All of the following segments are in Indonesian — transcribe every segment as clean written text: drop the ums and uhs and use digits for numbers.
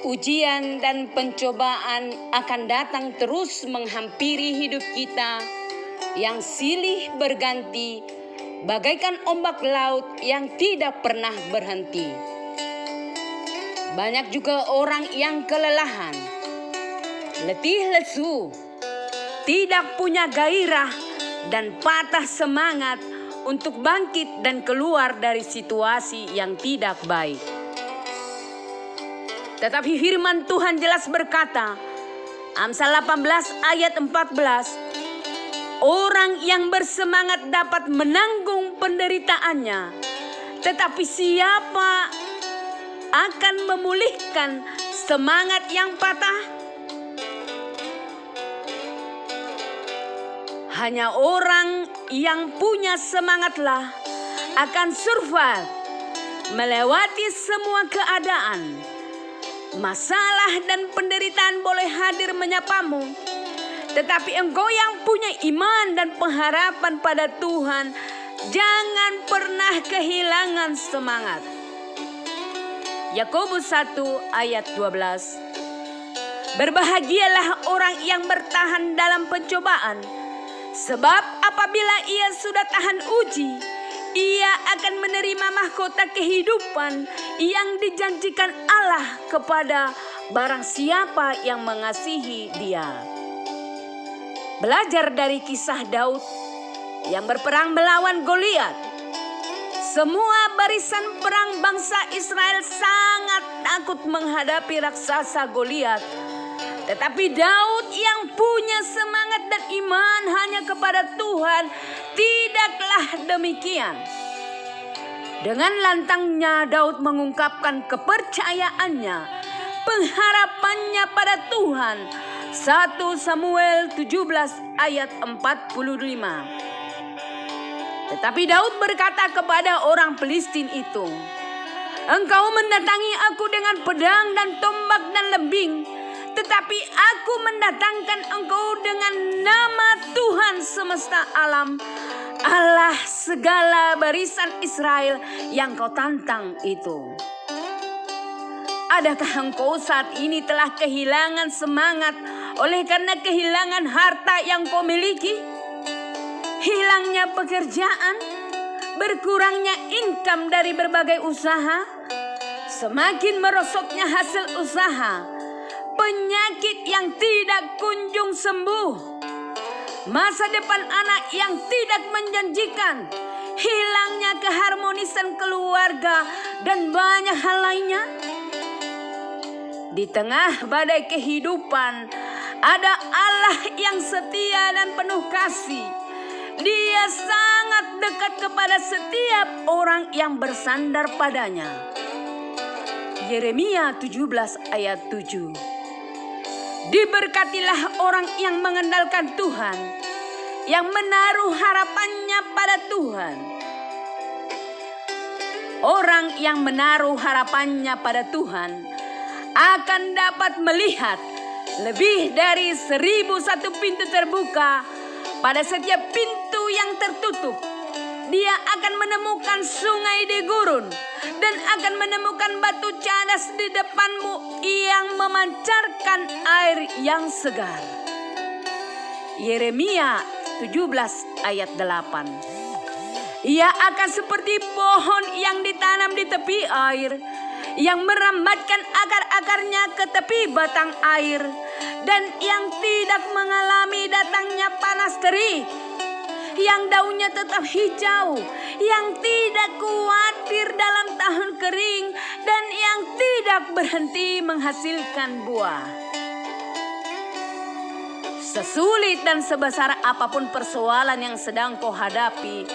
Ujian dan pencobaan akan datang terus menghampiri hidup kita yang silih berganti bagaikan ombak laut yang tidak pernah berhenti. Banyak juga orang yang kelelahan, letih lesu, tidak punya gairah dan patah semangat untuk bangkit dan keluar dari situasi yang tidak baik. Tetapi firman Tuhan jelas berkata, Amsal 18 ayat 14, orang yang bersemangat dapat menanggung penderitaannya, tetapi siapa akan memulihkan semangat yang patah? Hanya orang yang punya semangatlah akan survive melewati semua keadaan. Masalah dan penderitaan boleh hadir menyapamu, tetapi engkau yang punya iman dan pengharapan pada Tuhan, jangan pernah kehilangan semangat. Yakobus 1 ayat 12. Berbahagialah orang yang bertahan dalam pencobaan, sebab apabila ia sudah tahan uji, ia akan menerima mahkota kehidupan yang dijanjikan Allah kepada barang siapa yang mengasihi Dia. Belajar dari kisah Daud yang berperang melawan Goliat. Semua barisan perang bangsa Israel sangat takut menghadapi raksasa Goliat. Tetapi Daud yang punya semangat dan iman hanya kepada Tuhan, tidaklah demikian. Dengan lantangnya Daud mengungkapkan kepercayaannya, pengharapannya pada Tuhan. 1 Samuel 17 ayat 45. Tetapi Daud berkata kepada orang Filistin itu, engkau mendatangi aku dengan pedang dan tombak dan lembing, tetapi aku mendatangkan engkau dengan nama Tuhan semesta alam, Allah segala barisan Israel yang kau tantang itu. Adakah engkau saat ini telah kehilangan semangat oleh karena kehilangan harta yang kau miliki? Hilangnya pekerjaan? Berkurangnya income dari berbagai usaha? Semakin merosotnya hasil usaha? Penyakit yang tidak kunjung sembuh, masa depan anak yang tidak menjanjikan, hilangnya keharmonisan keluarga, dan banyak hal lainnya. Di tengah badai kehidupan, ada Allah yang setia dan penuh kasih. Dia sangat dekat kepada setiap orang yang bersandar padanya. Yeremia 17 ayat 7. Diberkatilah orang yang mengandalkan Tuhan, yang menaruh harapannya pada Tuhan. Orang yang menaruh harapannya pada Tuhan akan dapat melihat lebih dari 1001 pintu terbuka pada setiap pintu yang tertutup. Dia akan menemukan sungai di gurun dan akan menemukan batu cadas di depanmu yang memancarkan air yang segar. Yeremia 17 ayat 8. Ia akan seperti pohon yang ditanam di tepi air, yang merambatkan akar-akarnya ke tepi batang air, dan yang tidak mengalami datangnya panas terik, yang daunnya tetap hijau, yang tidak khawatir dalam tahun kering, dan yang tidak berhenti menghasilkan buah. Sesulit dan sebesar apapun persoalan yang sedang kau hadapi,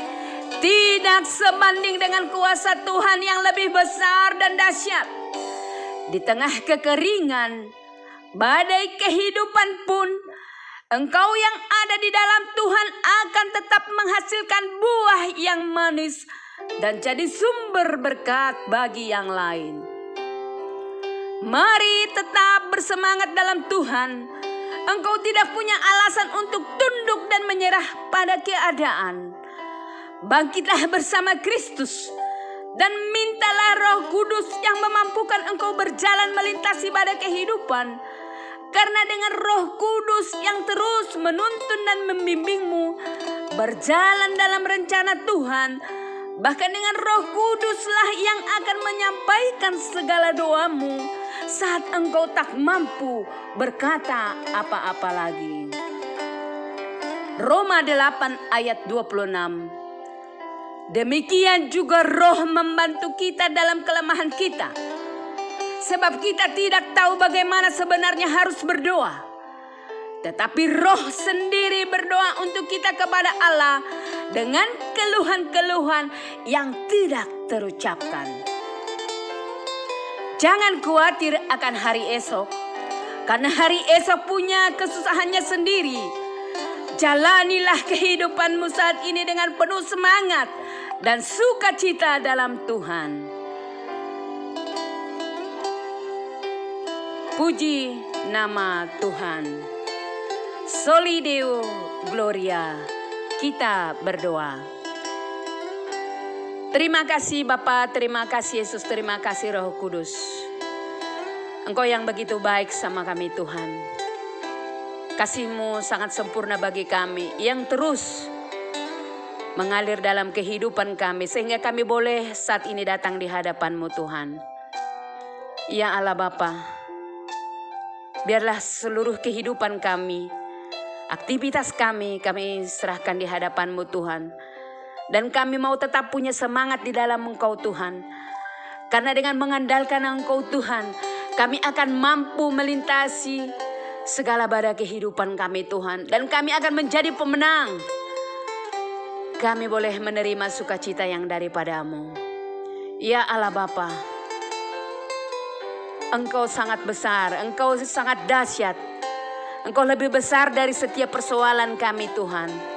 tidak sebanding dengan kuasa Tuhan yang lebih besar dan dahsyat. Di tengah kekeringan, badai kehidupan pun, engkau yang ada di dalam Tuhan akan tetap menghasilkan buah yang manis dan jadi sumber berkat bagi yang lain. Mari tetap bersemangat dalam Tuhan. Engkau tidak punya alasan untuk tunduk dan menyerah pada keadaan. Bangkitlah bersama Kristus dan mintalah Roh Kudus yang memampukan engkau berjalan melintasi badai kehidupan. Karena dengan Roh Kudus yang terus menuntun dan membimbingmu berjalan dalam rencana Tuhan, bahkan dengan Roh Kuduslah yang akan menyampaikan segala doamu saat engkau tak mampu berkata apa-apa lagi. Roma 8 ayat 26. Demikian juga Roh membantu kita dalam kelemahan kita. Sebab kita tidak tahu bagaimana sebenarnya harus berdoa. Tetapi Roh sendiri berdoa untuk kita kepada Allah dengan keluhan-keluhan yang tidak terucapkan. Jangan khawatir akan hari esok, karena hari esok punya kesusahannya sendiri. Jalanilah kehidupanmu saat ini dengan penuh semangat dan sukacita dalam Tuhan. Puji nama Tuhan. Soli Deo Gloria. Kita berdoa. Terima kasih Bapa, terima kasih Yesus, terima kasih Roh Kudus. Engkau yang begitu baik sama kami Tuhan. Kasih-Mu sangat sempurna bagi kami yang terus mengalir dalam kehidupan kami sehingga kami boleh saat ini datang di hadapan-Mu Tuhan. Ya Allah Bapa, biarlah seluruh kehidupan kami, aktivitas kami serahkan di hadapan-Mu Tuhan. Dan kami mau tetap punya semangat di dalam Engkau Tuhan. Karena dengan mengandalkan Engkau Tuhan, kami akan mampu melintasi segala badai kehidupan kami Tuhan. Dan kami akan menjadi pemenang. Kami boleh menerima sukacita yang daripada-Mu. Ya Allah Bapa, Engkau sangat besar, Engkau sangat dahsyat. Engkau lebih besar dari setiap persoalan kami Tuhan.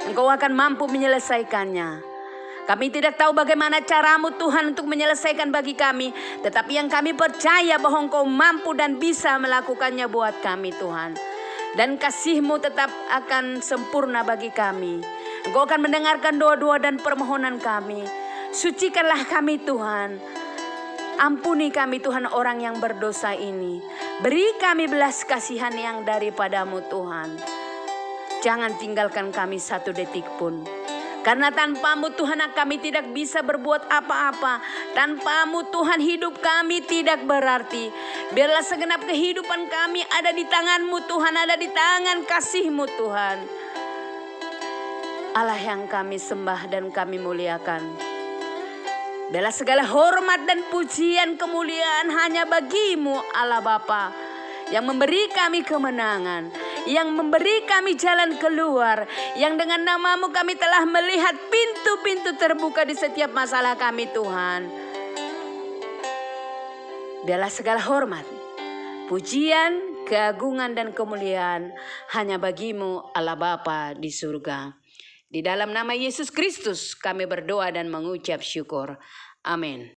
Engkau akan mampu menyelesaikannya. Kami tidak tahu bagaimana caramu Tuhan untuk menyelesaikan bagi kami. Tetapi yang kami percaya bahwa Engkau mampu dan bisa melakukannya buat kami Tuhan. Dan kasih-Mu tetap akan sempurna bagi kami. Engkau akan mendengarkan doa-doa dan permohonan kami. Sucikanlah kami Tuhan. Ampuni kami Tuhan orang yang berdosa ini. Beri kami belas kasihan yang daripada-Mu Tuhan. Jangan tinggalkan kami satu detik pun. Karena tanpa-Mu Tuhan kami tidak bisa berbuat apa-apa. Tanpa-Mu Tuhan hidup kami tidak berarti. Biarlah segenap kehidupan kami ada di tangan-Mu Tuhan. Ada di tangan kasih-Mu Tuhan. Allah yang kami sembah dan kami muliakan. Biarlah segala hormat dan pujian kemuliaan hanya bagi-Mu Allah Bapa, yang memberi kami kemenangan, yang memberi kami jalan keluar, yang dengan nama-Mu kami telah melihat pintu-pintu terbuka di setiap masalah kami Tuhan. Biarlah segala hormat, pujian, keagungan dan kemuliaan hanya bagi-Mu Allah Bapa di surga. Di dalam nama Yesus Kristus kami berdoa dan mengucap syukur. Amin.